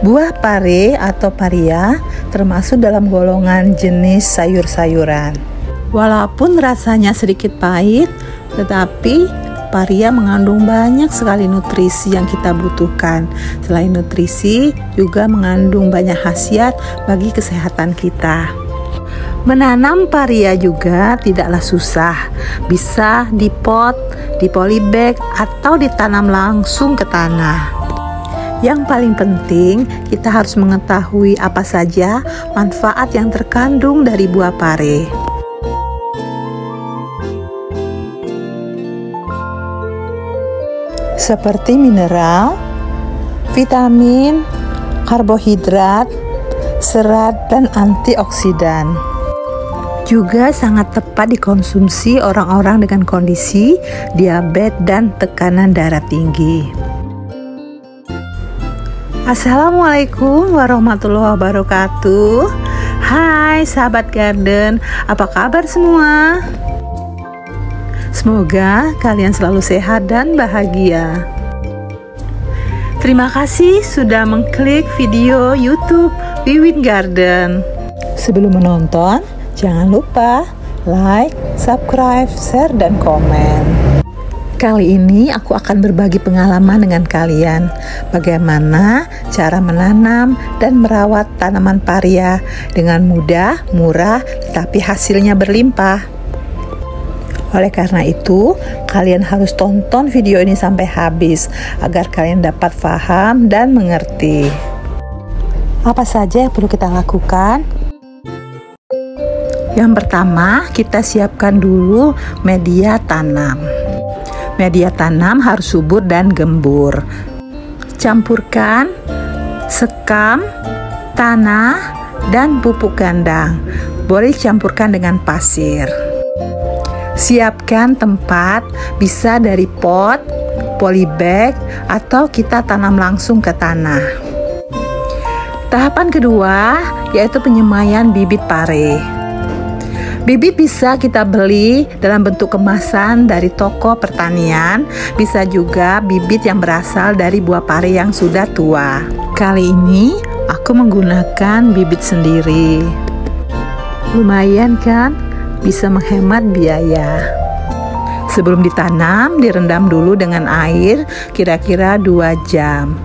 Buah pare atau paria termasuk dalam golongan jenis sayur-sayuran. Walaupun rasanya sedikit pahit, tetapi paria mengandung banyak sekali nutrisi yang kita butuhkan. Selain nutrisi, juga mengandung banyak khasiat bagi kesehatan kita. Menanam paria juga tidaklah susah. Bisa di pot, di polybag, atau ditanam langsung ke tanah. Yang paling penting, kita harus mengetahui apa saja manfaat yang terkandung dari buah pare. Seperti mineral, vitamin, karbohidrat, serat, dan antioksidan. Juga sangat tepat dikonsumsi orang-orang dengan kondisi diabetes dan tekanan darah tinggi. Assalamualaikum warahmatullahi wabarakatuh. Hai sahabat garden, apa kabar semua? Semoga kalian selalu sehat dan bahagia. Terima kasih sudah mengklik video YouTube Wiwin Garden. Sebelum menonton, jangan lupa like, subscribe, share, dan komen. Kali ini aku akan berbagi pengalaman dengan kalian bagaimana cara menanam dan merawat tanaman paria dengan mudah, murah, tetapi hasilnya berlimpah. Oleh karena itu, kalian harus tonton video ini sampai habis agar kalian dapat paham dan mengerti. Apa saja yang perlu kita lakukan? Yang pertama, kita siapkan dulu media tanam. Media tanam harus subur dan gembur. Campurkan sekam, tanah, dan pupuk kandang. Boleh campurkan dengan pasir. Siapkan tempat, bisa dari pot, polybag, atau kita tanam langsung ke tanah. Tahapan kedua yaitu penyemaian bibit pare. Bibit bisa kita beli dalam bentuk kemasan dari toko pertanian, bisa juga bibit yang berasal dari buah pare yang sudah tua. Kali ini aku menggunakan bibit sendiri. Lumayan kan? Bisa menghemat biaya. Sebelum ditanam, direndam dulu dengan air kira-kira 2 jam.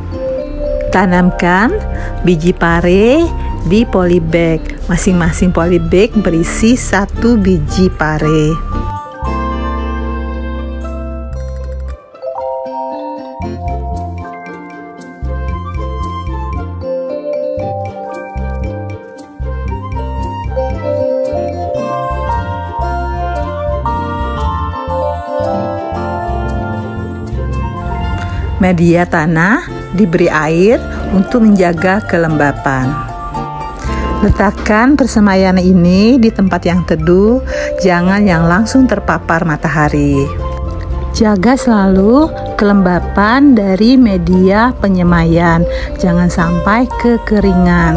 Tanamkan biji pare di polybag. Masing-masing polybag berisi 1 biji pare. Media tanah diberi air untuk menjaga kelembapan. Letakkan persemaian ini di tempat yang teduh, jangan yang langsung terpapar matahari. Jaga selalu kelembapan dari media penyemaian, jangan sampai kekeringan.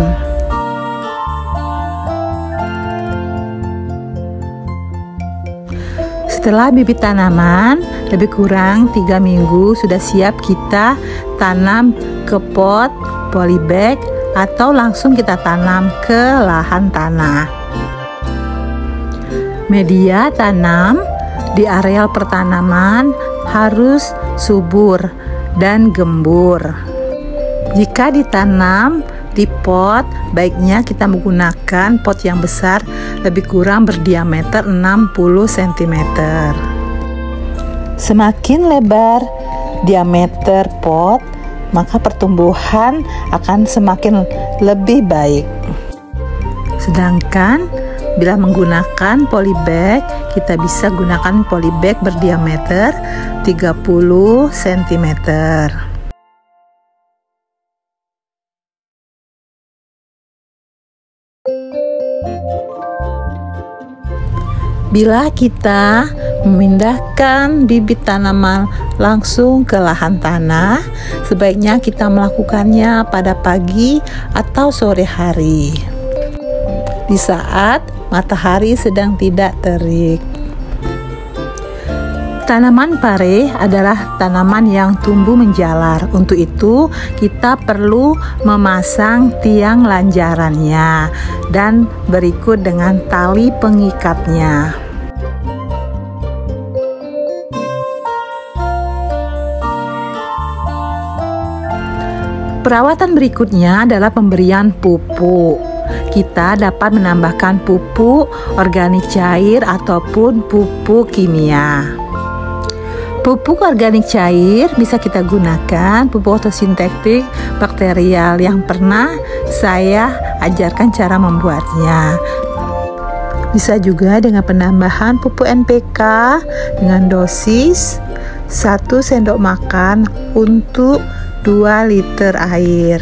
Setelah bibit tanaman lebih kurang 3 minggu sudah siap kita tanam ke pot, polybag, atau langsung kita tanam ke lahan tanah. Media tanam di areal pertanaman harus subur dan gembur. Jika ditanam di pot, baiknya kita menggunakan pot yang besar, lebih kurang berdiameter 60 cm. Semakin lebar diameter pot, maka pertumbuhan akan semakin lebih baik. Sedangkan bila menggunakan polybag, kita bisa gunakan polybag berdiameter 30 cm. Bila kita memindahkan bibit tanaman langsung ke lahan tanah, sebaiknya kita melakukannya pada pagi atau sore hari, di saat matahari sedang tidak terik. Tanaman pare adalah tanaman yang tumbuh menjalar. Untuk itu, kita perlu memasang tiang lanjarannya dan berikut dengan tali pengikatnya. Perawatan berikutnya adalah pemberian pupuk. Kita dapat menambahkan pupuk organik cair ataupun pupuk kimia. Pupuk organik cair bisa kita gunakan pupuk fotosintetik bakterial yang pernah saya ajarkan cara membuatnya. Bisa juga dengan penambahan pupuk NPK dengan dosis 1 sendok makan untuk 2 liter air.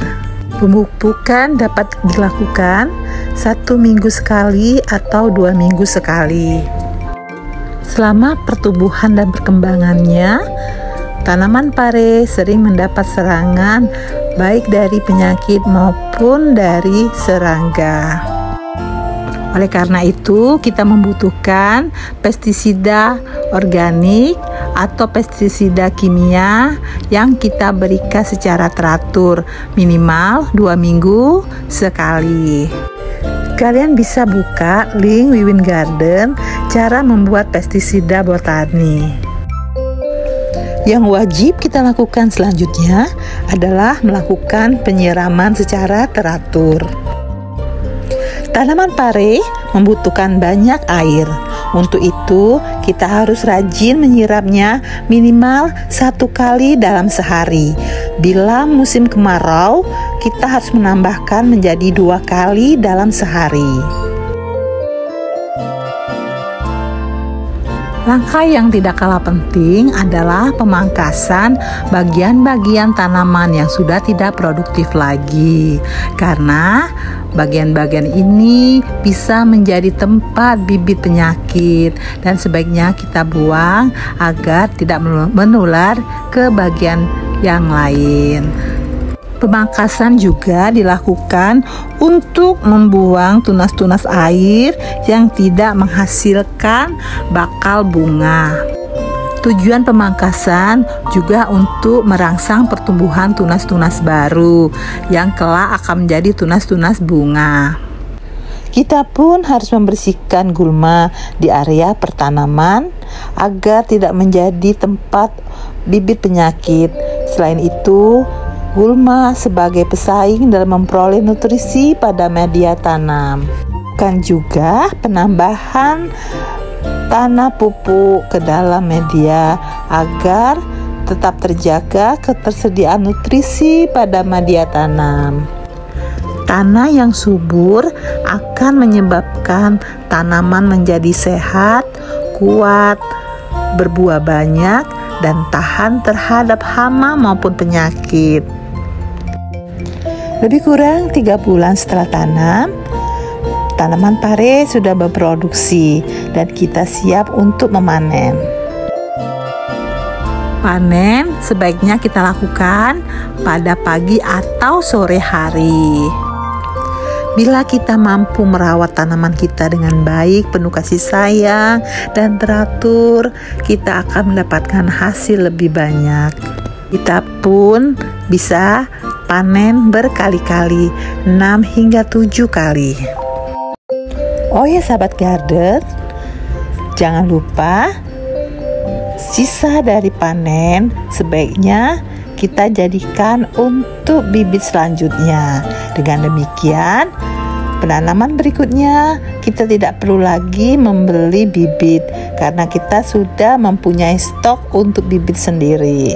Pemupukan dapat dilakukan 1 minggu sekali atau 2 minggu sekali. Selama pertumbuhan dan perkembangannya, tanaman pare sering mendapat serangan baik dari penyakit maupun dari serangga. Oleh karena itu, kita membutuhkan pestisida organik atau pestisida kimia yang kita berikan secara teratur, minimal 2 minggu sekali. Kalian bisa buka link Wiwin Garden cara membuat pestisida botani. Yang wajib kita lakukan selanjutnya adalah melakukan penyiraman secara teratur. Tanaman pare membutuhkan banyak air. Untuk itu, kita harus rajin menyiramnya minimal 1 kali dalam sehari. Bila musim kemarau, kita harus menambahkan menjadi 2 kali dalam sehari. Langkah yang tidak kalah penting adalah pemangkasan bagian-bagian tanaman yang sudah tidak produktif lagi, karena bagian-bagian ini bisa menjadi tempat bibit penyakit dan sebaiknya kita buang agar tidak menular ke bagian yang lain. Pemangkasan juga dilakukan untuk membuang tunas-tunas air yang tidak menghasilkan bakal bunga. Tujuan pemangkasan juga untuk merangsang pertumbuhan tunas-tunas baru yang kelak akan menjadi tunas-tunas bunga. Kita pun harus membersihkan gulma di area pertanaman agar tidak menjadi tempat bibit penyakit. Selain itu, gulma sebagai pesaing dalam memperoleh nutrisi pada media tanam. Kan juga penambahan tanah pupuk ke dalam media agar tetap terjaga ketersediaan nutrisi pada media tanam. Tanah yang subur akan menyebabkan tanaman menjadi sehat, kuat, berbuah banyak, dan tahan terhadap hama maupun penyakit. Lebih kurang 3 bulan setelah tanam, tanaman pare sudah berproduksi dan kita siap untuk memanen. Panen sebaiknya kita lakukan pada pagi atau sore hari. Bila kita mampu merawat tanaman kita dengan baik, penuh kasih sayang dan teratur, kita akan mendapatkan hasil lebih banyak. Kita pun bisa panen berkali-kali, 6 hingga 7 kali. Oh ya sahabat garden, jangan lupa sisa dari panen sebaiknya kita jadikan untuk bibit selanjutnya. Dengan demikian, penanaman berikutnya kita tidak perlu lagi membeli bibit karena kita sudah mempunyai stok untuk bibit sendiri.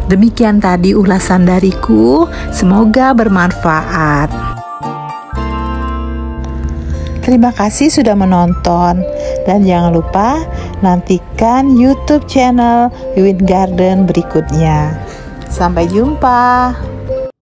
Demikian tadi ulasan dariku, semoga bermanfaat. Terima kasih sudah menonton dan jangan lupa nantikan YouTube channel Wiwin Garden berikutnya. Sampai jumpa.